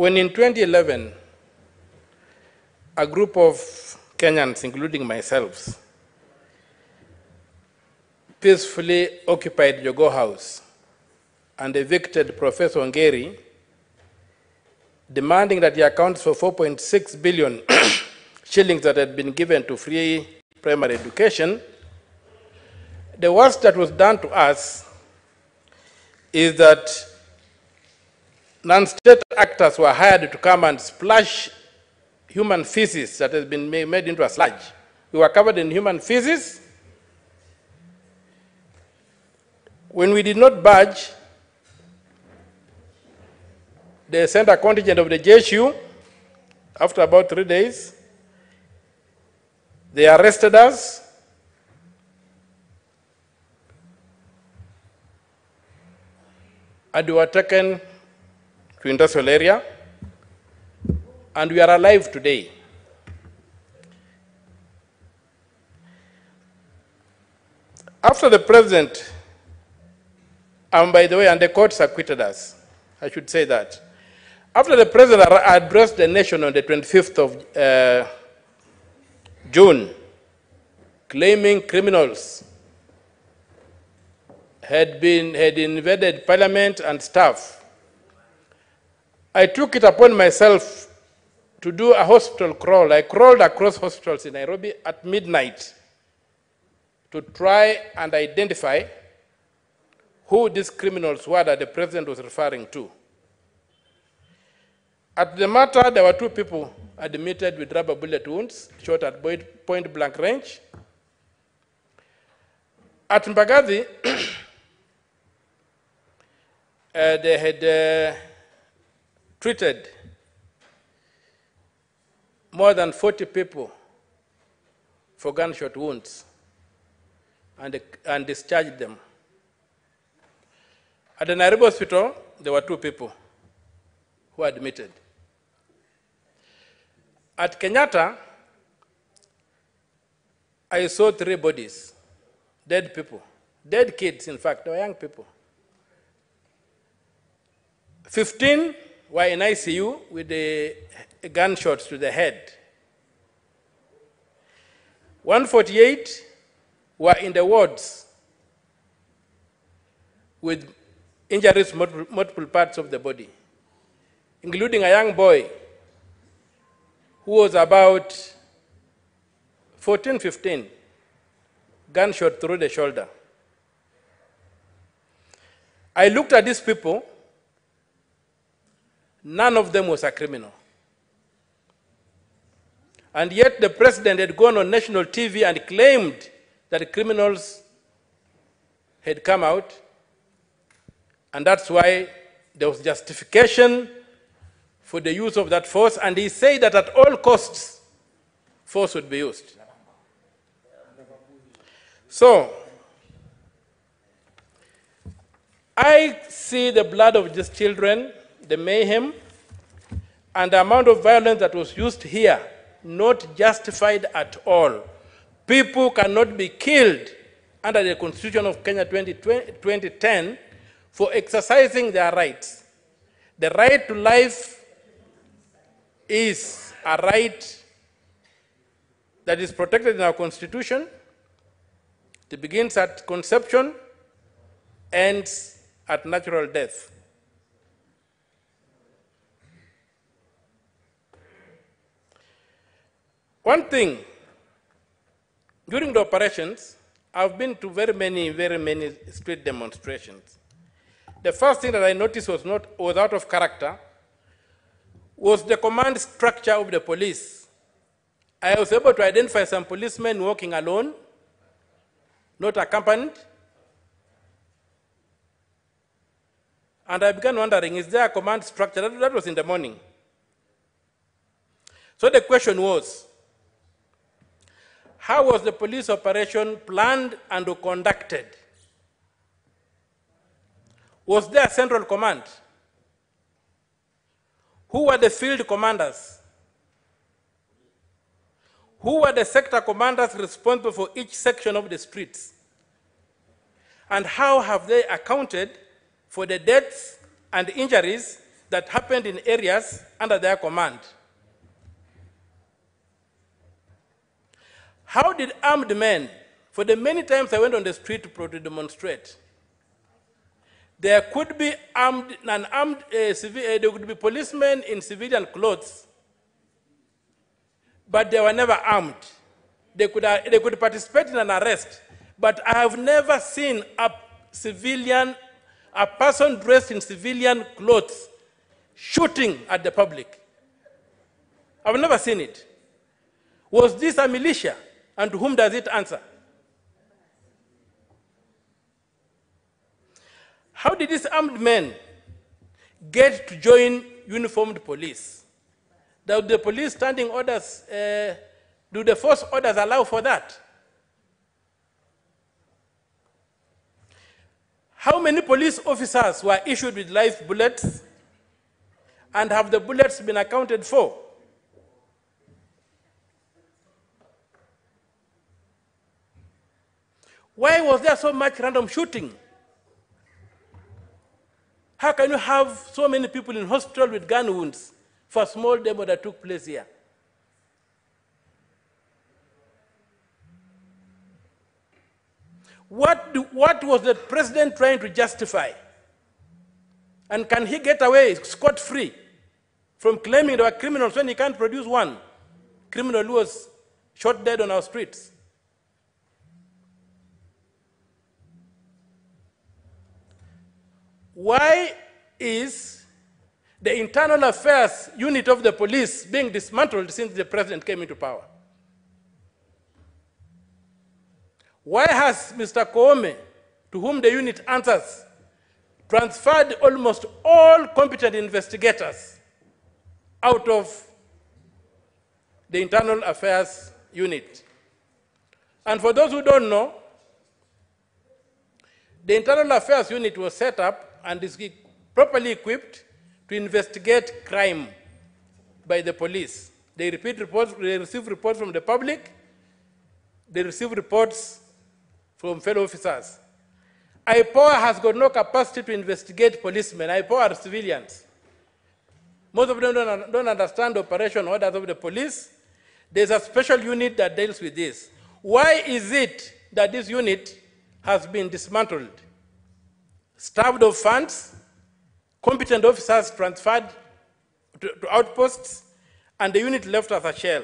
When in 2011, a group of Kenyans, including myself, peacefully occupied Jogoo House and evicted Professor Ongeri, demanding that he accounts for 4.6 billion shillings that had been given to free primary education, the worst that was done to us is that non-state actors were hired to come and splash human feces that has been made into a sludge. We were covered in human feces. When we did not budge, they sent a contingent of the JSU. After about 3 days, they arrested us. And we were taken to industrial area, and we are alive today. After the president, and by the way, and the courts acquitted us, I should say that. After the president addressed the nation on the 25th of June, claiming criminals had invaded parliament and staff, I took it upon myself to do a hospital crawl. I crawled across hospitals in Nairobi at midnight to try and identify who these criminals were that the president was referring to. At the matter, there were 2 people admitted with rubber bullet wounds, shot at point blank range. At Mbagathi, they had treated more than 40 people for gunshot wounds and discharged them. At the Nairobi hospital, there were 2 people who were admitted. At Kenyatta, I saw 3 bodies, dead people, dead kids, in fact, they were young people. 15 were in ICU with the gunshots to the head. 148 were in the wards with injuries to multiple parts of the body, including a young boy who was about 14, 15, gunshot through the shoulder. I looked at these people. None of them was a criminal. And yet the president had gone on national TV and claimed that criminals had come out, and that's why there was justification for the use of that force, and he said that at all costs, force would be used. So, I see the blood of these children, the mayhem, and the amount of violence that was used here, not justified at all. People cannot be killed under the Constitution of Kenya 2010 for exercising their rights. The right to life is a right that is protected in our Constitution. It begins at conception, ends at natural death. One thing, during the operations, I've been to very many street demonstrations. The first thing that I noticed was out of character was the command structure of the police. I was able to identify some policemen walking alone, not accompanied. And I began wondering, is there a command structure? That was in the morning. So the question was, how was the police operation planned and conducted? Was there a central command? Who were the field commanders? Who were the sector commanders responsible for each section of the streets? And how have they accounted for the deaths and injuries that happened in areas under their command. How did armed men, for the many times I went on the street to demonstrate, there could be there could be policemen in civilian clothes, but they were never armed. They could participate in an arrest, but I have never seen a person dressed in civilian clothes shooting at the public. I've never seen it. Was this a militia? And to whom does it answer? How did these armed men get to join uniformed police? Do the police standing orders, do the force orders allow for that? How many police officers were issued with live bullets, and have the bullets been accounted for? Why was there so much random shooting? How can you have so many people in hospital with gun wounds for a small demo that took place here? What was the president trying to justify? And can he get away scot-free from claiming there were criminals when he can't produce one criminal who was shot dead on our streets? Why is the internal affairs unit of the police being dismantled since the president came into power? Why has Mr. Koome, to whom the unit answers, transferred almost all competent investigators out of the internal affairs unit? And for those who don't know, the internal affairs unit was set up and is properly equipped to investigate crime by the police. They receive reports from the public, they receive reports from fellow officers. IPOA has got no capacity to investigate policemen. IPOA are civilians. Most of them don't understand the operation orders of the police. There's a special unit that deals with this. Why is it that this unit has been dismantled? Starved of funds, competent officers transferred to outposts, and the unit left as a shell.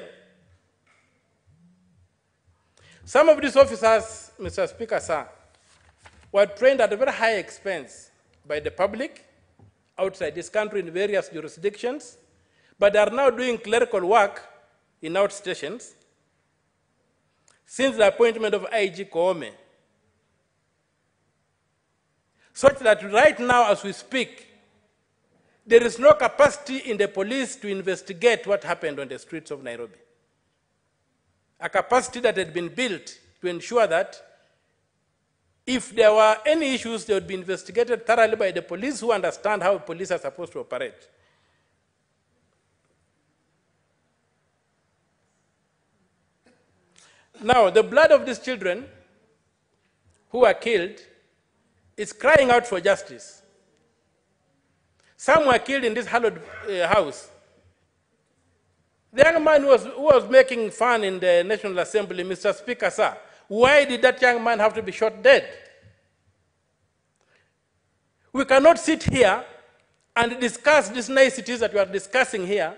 Some of these officers, Mr. Speaker, sir, were trained at a very high expense by the public outside this country in various jurisdictions, but they are now doing clerical work in outstations since the appointment of IG Koome, such that right now as we speak, there is no capacity in the police to investigate what happened on the streets of Nairobi. A capacity that had been built to ensure that if there were any issues, they would be investigated thoroughly by the police who understand how police are supposed to operate. Now, the blood of these children who were killed is crying out for justice. Some were killed in this hallowed house. The young man who was making fun in the National Assembly, Mr. Speaker, sir, why did that young man have to be shot dead? We cannot sit here and discuss these niceties that we are discussing here,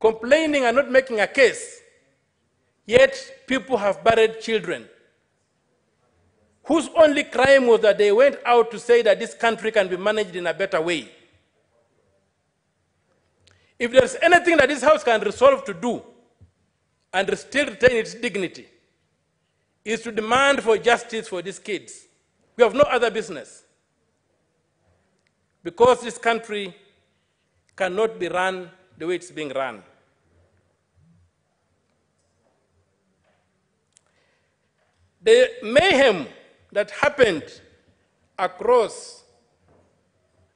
complaining and not making a case, yet people have buried children whose only crime was that they went out to say that this country can be managed in a better way. If there's anything that this House can resolve to do and still retain its dignity, is to demand for justice for these kids. We have no other business. Because this country cannot be run the way it's being run. The mayhem that happened across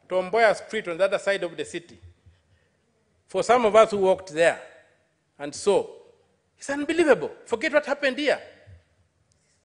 Tomboya Street on the other side of the city, for some of us who walked there and saw, it's unbelievable. Forget what happened here.